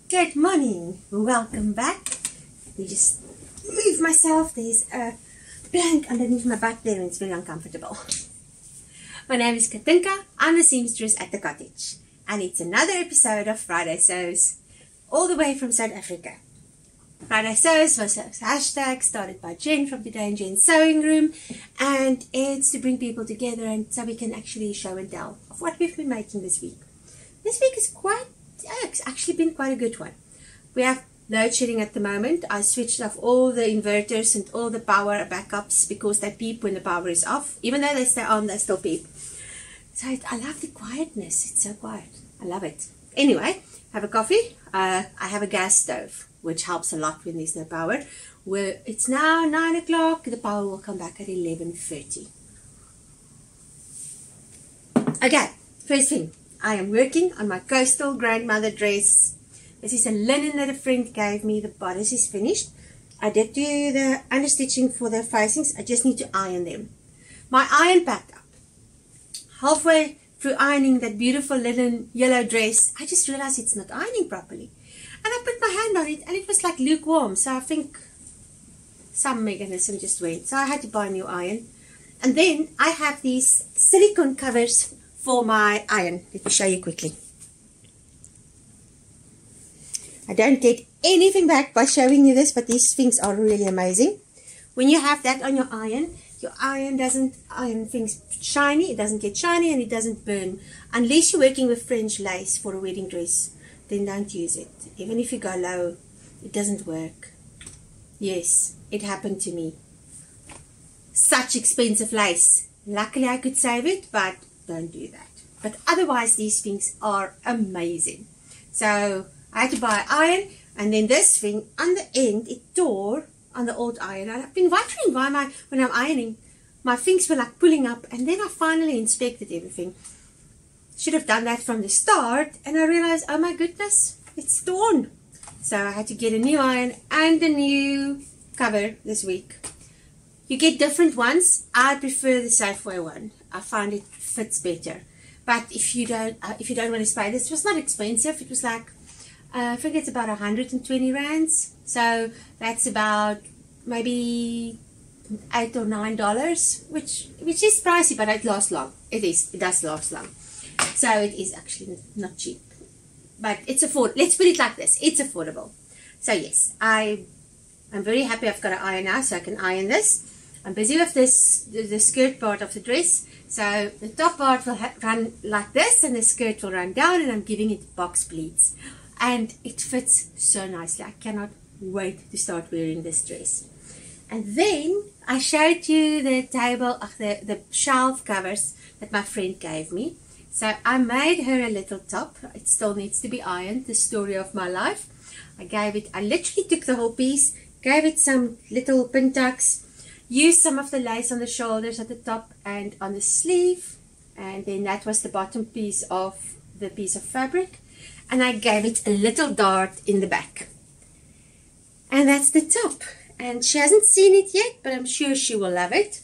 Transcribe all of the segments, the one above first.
Good morning, welcome back. Let me just move myself. There's a blank underneath my back there and it's very uncomfortable. My name is Katinka. I'm the seamstress at the cottage and it's another episode of Friday Sews all the way from South Africa. Friday Sews was a hashtag started by Jen from Today in Jen's Sewing Room, and it's to bring people together and so we can actually show and tell of what we've been making this week. This week is it's actually been quite a good one. We have load shedding at the moment. I switched off all the inverters and all the power backups because they beep when the power is off. Even though they stay on, they still beep. So I love the quietness. It's so quiet. I love it. Anyway, have a coffee. I have a gas stove, which helps a lot when there's no power. It's now 9 o'clock. The power will come back at 11:30. Okay, first thing. I am working on my coastal grandmother dress. This is a linen that a friend gave me. The bodice is finished. I did do the understitching for the facings. I just need to iron them. My iron packed up. Halfway through ironing that beautiful linen yellow dress, I just realized it's not ironing properly. And I put my hand on it and it was like lukewarm. So I think some mechanism just went. So I had to buy a new iron. And then I have these silicone covers for my iron. Let me show you quickly. I don't get anything back by showing you this, but these things are really amazing. When you have that on your iron doesn't iron things shiny. It doesn't get shiny and it doesn't burn. Unless you're working with French lace for a wedding dress, then don't use it. Even if you go low, it doesn't work. Yes, it happened to me. Such expensive lace. Luckily I could save it, but don't do that. But otherwise these things are amazing. So I had to buy iron, and then this thing on the end, it tore on the old iron. And I've been wondering why when I'm ironing, my things were like pulling up, and then I finally inspected everything. Should have done that from the start, and I realized, oh my goodness, it's torn. So I had to get a new iron and a new cover this week. You get different ones. I prefer the Safeway one. I find it fits better. But if you don't want to spend this, it was not expensive. It was like, I think it's about 120 rands. So that's about maybe $8 or $9, which is pricey, but it lasts long. It does last long. So it is actually not cheap, but it's affordable. Let's put it like this: it's affordable. So yes, I'm very happy I've got an iron now, so I can iron this. I'm busy with the skirt part of the dress. So the top part will run like this and the skirt will run down, and I'm giving it box pleats. And it fits so nicely. I cannot wait to start wearing this dress. And then I showed you the table of the shelf covers that my friend gave me. So I made her a little top. It still needs to be ironed, the story of my life. I literally took the whole piece, gave it some little pin tucks, used some of the lace on the shoulders at the top and on the sleeve, and then that was the bottom piece of the piece of fabric, and I gave it a little dart in the back, and that's the top. And she hasn't seen it yet, but I'm sure she will love it.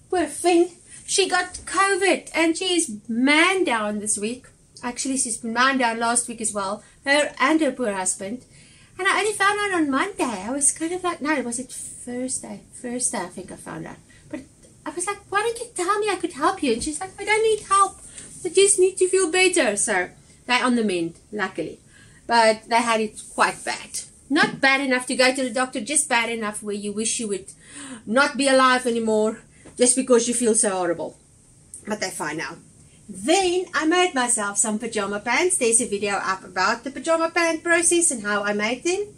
Poor thing, she got COVID and she's man down this week. Actually, she's been man down last week as well, her and her poor husband. And I only found out on Monday. I was kind of like, no, was it Thursday? Thursday, I think I found out. But I was like, why don't you tell me I could help you? And she's like, I don't need help. I just need to feel better. So they're on the mend, luckily. But they had it quite bad. Not bad enough to go to the doctor, just bad enough where you wish you would not be alive anymore just because you feel so horrible. But they're fine now. Then I made myself some pajama pants. There's a video up about the pajama pant process and how I made them.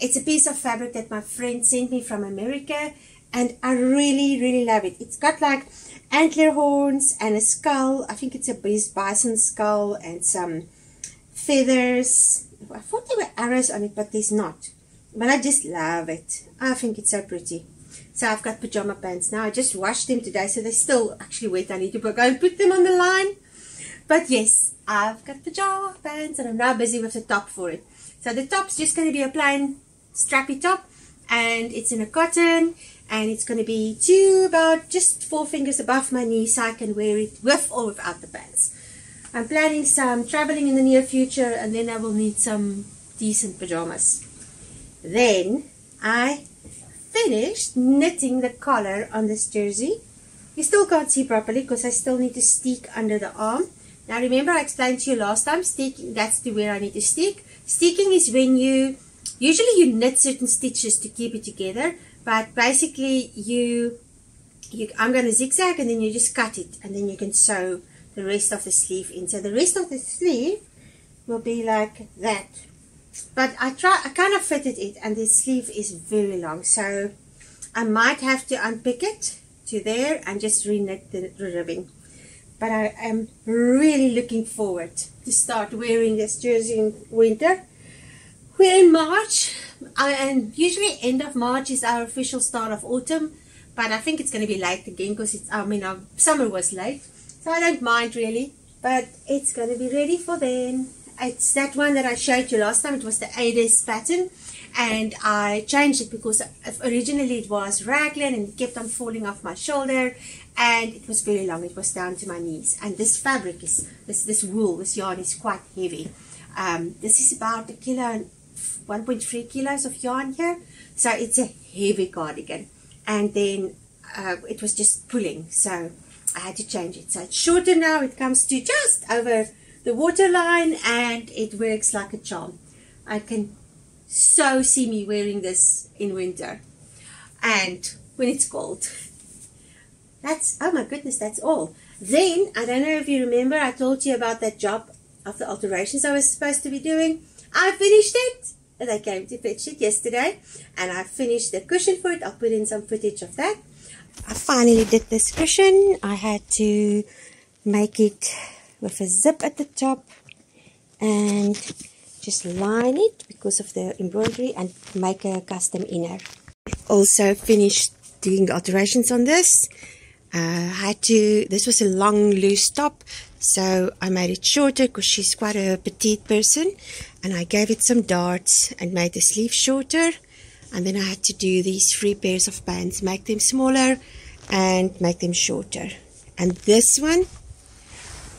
It's a piece of fabric that my friend sent me from America, and I really, really love it. It's got like antler horns and a skull. I think it's a bison skull and some feathers. I thought there were arrows on it, but there's not. But I just love it. I think it's so pretty. So I've got pajama pants now. I just washed them today, so they're still actually wet. I need to go and put them on the line. But yes, I've got pajama pants, and I'm now busy with the top for it. So the top's just going to be a plain strappy top, and it's in a cotton, and it's going to be to about just 4 fingers above my knee, so I can wear it with or without the pants. I'm planning some traveling in the near future, and then I will need some decent pajamas. Then I finished knitting the collar on this jersey. You still can't see properly because I still need to stick under the arm. Now remember I explained to you last time, sticking, that's where I need to stick. Sticking is when usually you knit certain stitches to keep it together, but basically I'm going to zigzag and then you just cut it and then you can sew the rest of the sleeve in. So the rest of the sleeve will be like that. But I kind of fitted it, and the sleeve is very long, so I might have to unpick it to there and just re-knit the ribbing. But I am really looking forward to start wearing this jersey in winter. We're in March, and usually end of March is our official start of autumn, but I think it's going to be late again because our summer was late, so I don't mind really, but it's going to be ready for then. It's that one that I showed you last time. It was the Ades pattern, and I changed it because originally it was raglan and it kept on falling off my shoulder, and it was very long. It was down to my knees, and this fabric is this wool, this yarn is quite heavy. This is about 1.3 kilos of yarn here, so it's a heavy cardigan, and then it was just pulling, so I had to change it. So it's shorter now. It comes to just over the waterline, and it works like a charm. I can so see me wearing this in winter and when it's cold. That's, oh my goodness, that's all. Then I don't know if you remember, I told you about that job of the alterations I was supposed to be doing. I finished it, and I came to fetch it yesterday, and I finished the cushion for it. I'll put in some footage of that. I finally did this cushion. I had to make it with a zip at the top and just line it because of the embroidery and make a custom inner. Also finished doing the alterations on this. This was a long loose top, so I made it shorter because she's quite a petite person, and I gave it some darts and made the sleeve shorter, and then I had to do these 3 pairs of bands, make them smaller and make them shorter. And this one,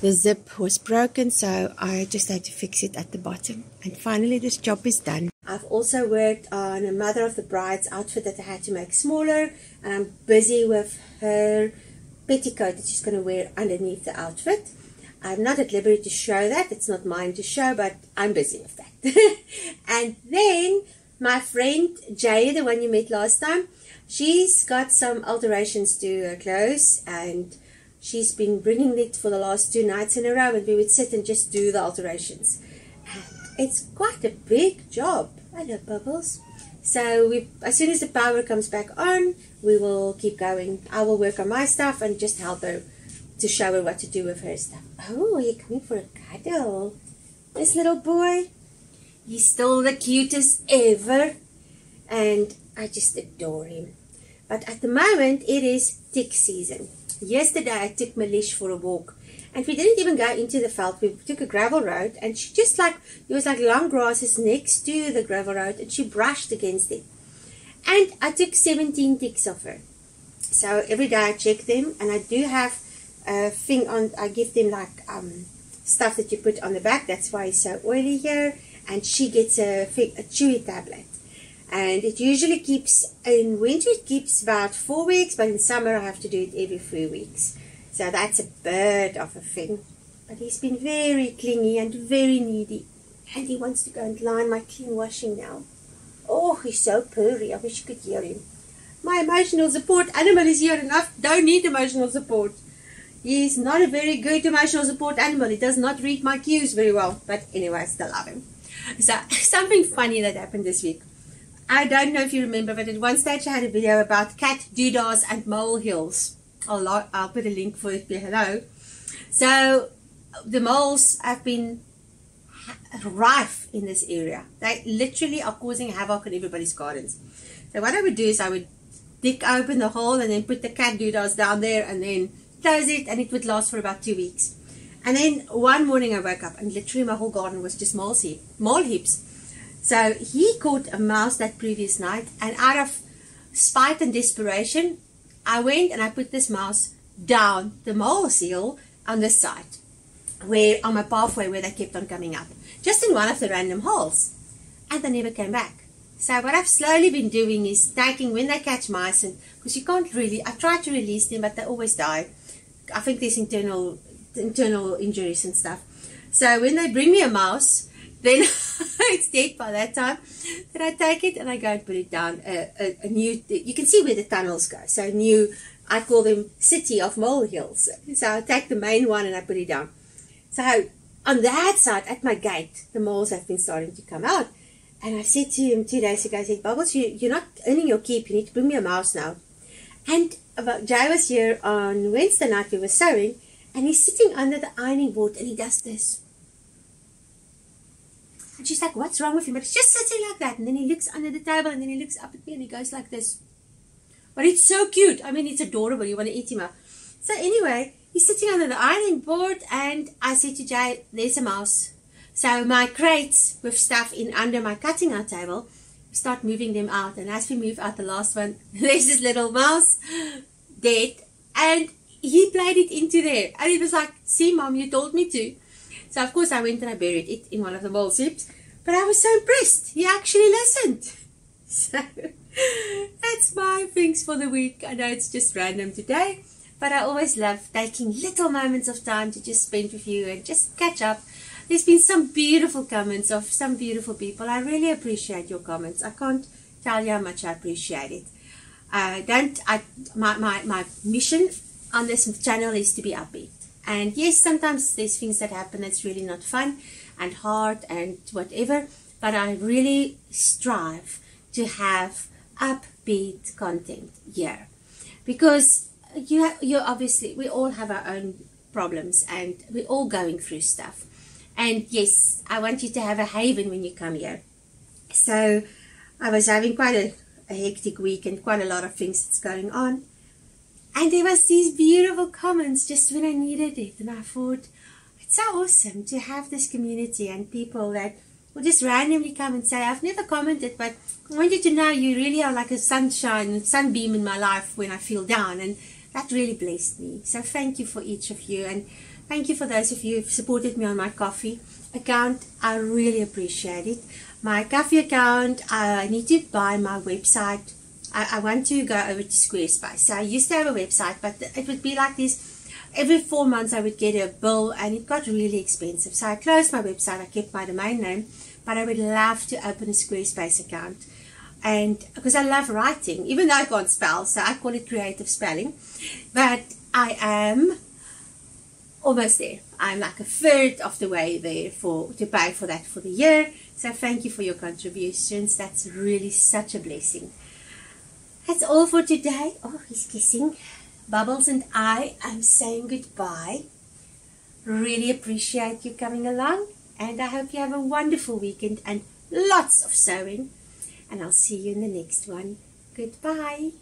the zip was broken, so I just had to fix it at the bottom. And finally this job is done. I've also worked on a mother of the bride's outfit that I had to make smaller, and I'm busy with her petticoat that she's going to wear underneath the outfit. I'm not at liberty to show that, it's not mine to show, but I'm busy with that. And then my friend Jay, the one you met last time, she's got some alterations to her clothes, and she's been bringing it for the last 2 nights in a row, and we would sit and just do the alterations. And it's quite a big job. Hello, Bubbles. So as soon as the power comes back on, we will keep going. I will work on my stuff and just help her to show her what to do with her stuff. Oh, are you coming for a cuddle? This little boy, he's still the cutest ever, and I just adore him. But at the moment, it is tick season. Yesterday I took Malish for a walk, and we didn't even go into the veld. We took a gravel road, and she just there was like long grasses next to the gravel road, and she brushed against it. And I took 17 ticks of her. So every day I check them, and I do have a thing on, I give them like stuff that you put on the back. That's why it's so oily here. And she gets a chewy tablet. And it usually keeps, in winter it keeps about 4 weeks, but in summer I have to do it every 3 weeks. So that's a bird of a thing. But he's been very clingy and very needy. And he wants to go and line my clean washing now. Oh, he's so purry. I wish you could hear him. My emotional support animal is here enough. Don't need emotional support. He's not a very good emotional support animal. He does not read my cues very well. But anyway, I still love him. So, something funny that happened this week. I don't know if you remember, but at one stage I had a video about cat doodahs and molehills. I'll put a link for it below. So the moles have been rife in this area. They literally are causing havoc in everybody's gardens. So what I would do is I would dig open the hole and then put the cat doodahs down there and then close it, and it would last for about 2 weeks. And then one morning I woke up and literally my whole garden was just mole heaps. So he caught a mouse that previous night, and out of spite and desperation, I went and I put this mouse down the mole hill on this side, on my pathway where they kept on coming up, just in one of the random holes. and they never came back. So what I've slowly been doing is taking, when they catch mice, and because you can't really, I try to release them, but they always die. I think there's internal injuries and stuff. So when they bring me a mouse, then it's dead by that time. Then I take it and I go and put it down. A new, you can see where the tunnels go. So new, I call them city of molehills. So I take the main one and I put it down. So on that side, at my gate, the moles have been starting to come out. And I said to him 2 days ago, I said, Bubbles, you're not earning your keep. You need to bring me a mouse now. And Jay was here on Wednesday night. We were sewing. And he's sitting under the ironing board and he does this. And she's like, what's wrong with him? But he's just sitting like that. And then he looks under the table and then he looks up at me and he goes like this. But it's so cute. I mean, it's adorable. You want to eat him up. So anyway, he's sitting under the ironing board and I said to Jay, there's a mouse. So my crates with stuff in under my cutting out table, we start moving them out. And as we move out the last one, there's this little mouse dead. And he played it into there. And he was like, see, Mom, you told me to. So, of course, I went and I buried it in one of the mole zips. But I was so impressed. He actually listened. So, that's my things for the week. I know it's just random today. But I always love taking little moments of time to just spend with you and just catch up. There's been some beautiful comments of some beautiful people. I really appreciate your comments. I can't tell you how much I appreciate it. My mission on this channel is to be upbeat. And yes, sometimes there's things that happen that's really not fun and hard and whatever. But I really strive to have upbeat content here. Because you obviously, we all have our own problems and we're all going through stuff. And yes, I want you to have a haven when you come here. So I was having quite a hectic week and quite a lot of things that's going on. And there was these beautiful comments just when I needed it. And I thought, it's so awesome to have this community and people that will just randomly come and say, I've never commented, but I want you to know you really are like a sunbeam in my life when I feel down. And that really blessed me. So thank you for each of you. And thank you for those of you who've supported me on my coffee account. I really appreciate it. My coffee account, I need to buy my website. I want to go over to Squarespace. So I used to have a website, but it would be like this. Every 4 months I would get a bill and it got really expensive. So I closed my website. I kept my domain name, but I would love to open a Squarespace account. And because I love writing, even though I can't spell, so I call it creative spelling. But I am almost there. I'm like a third of the way there to pay for that for the year. So thank you for your contributions. That's really such a blessing. That's all for today. Oh, he's kissing. Bubbles and I am saying goodbye. Really appreciate you coming along. And I hope you have a wonderful weekend and lots of sewing. And I'll see you in the next one. Goodbye.